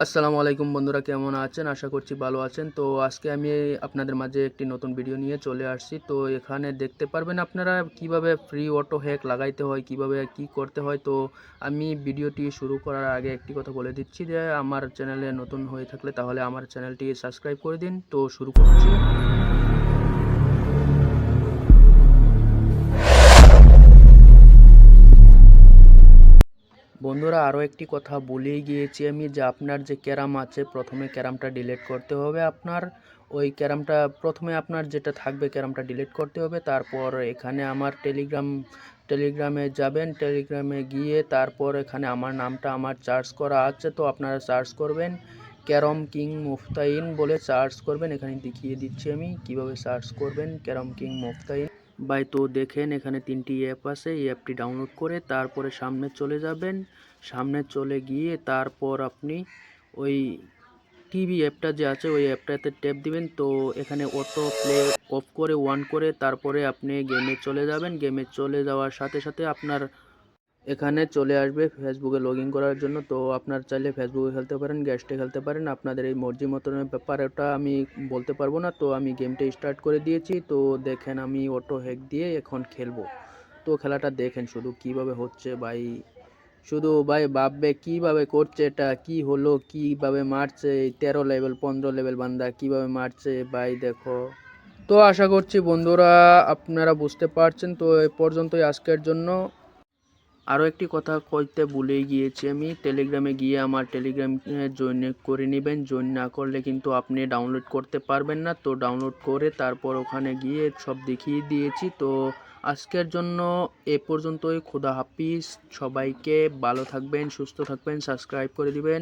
আসসালামু আলাইকুম বন্ধুরা, কেমন আছেন? আশা করছি ভালো আছেন। তো আজকে আমি আপনাদের মাঝে একটি নতুন ভিডিও নিয়ে চলে আসছি। তো এখানে দেখতে পারবেন আপনারা কিভাবে ফ্রি অটো হ্যাক লাগাইতে হয়, কিভাবে কি করতে হয়। তো আমি ভিডিওটি শুরু করার আগে একটি কথা বলে দিচ্ছি যে আমার চ্যানেলে নতুন হয়ে থাকলে তাহলে আমার চ্যানেলটি সাবস্ক্রাইব করে দিন। তো শুরু করছি। বন্ধুরা, আরও একটি কথা ভুলেই গিয়েছি আমি, যে আপনার যে ক্যারাম আছে প্রথমে ক্যারামটা ডিলিট করতে হবে। আপনার ওই ক্যারামটা প্রথমে আপনার যেটা থাকবে ক্যারামটা ডিলিট করতে হবে। তারপর এখানে আমার টেলিগ্রামে যাবেন। টেলিগ্রামে গিয়ে তারপর এখানে আমার নামটা আমার সার্চ করা আছে, তো আপনারা সার্চ করবেন ক্যারম কিং মুফতাইন বলে সার্চ করবেন। এখানে দেখিয়ে দিচ্ছি আমি কিভাবে সার্চ করবেন ক্যারম কিং মুফতাইন। ভাই, তো দেখেন এখানে 3টি অ্যাপ আছে। এই অ্যাপটি ডাউনলোড করে তারপরে সামনে চলে যাবেন। সামনে চলে গিয়ে তারপর আপনি ওই টিভি অ্যাপটা যে আছে ওই অ্যাপটাতে ট্যাপ দিবেন। তো এখানে অটো প্লে অফ করে অন করে তারপরে আপনি গেমে চলে যাবেন। গেমে চলে যাওয়ার সাথে সাথে আপনার এখানে চলে আসবে ফেসবুকে লগ ইন করার জন্য। তো আপনার চাইলে ফেসবুকে খেলতে পারেন, গেস্টে খেলতে পারেন, আপনাদের এই মর্জি মতনের ব্যাপার, ওটা আমি বলতে পারবো না। তো আমি গেমটা স্টার্ট করে দিয়েছি। তো দেখেন আমি অটো হ্যাক দিয়ে এখন খেলবো। তো খেলাটা দেখেন শুধু কিভাবে হচ্ছে ভাই। শুধু ভাই ভাববে কিভাবে করছে, এটা কি হলো, কিভাবে মারছে এই 13 লেভেল 15 লেভেল বান্দা কিভাবে মারছে ভাই দেখো। তো আশা করছি বন্ধুরা আপনারা বুঝতে পারছেন। তো এ পর্যন্তই আজকের জন্য। আরও একটি কথা কইতে ভুলেই গিয়েছি আমি, টেলিগ্রামে গিয়ে আমার টেলিগ্রামে জয়েন করে নেবেন। জয়েন না করলে কিন্তু আপনি ডাউনলোড করতে পারবেন না। তো ডাউনলোড করে তারপর ওখানে গিয়ে সব দেখিয়ে দিয়েছি। তো আজকের জন্য এ পর্যন্তই। খোদা হাফিজ। সবাইকে ভালো থাকবেন, সুস্থ থাকবেন, সাবস্ক্রাইব করে দিবেন।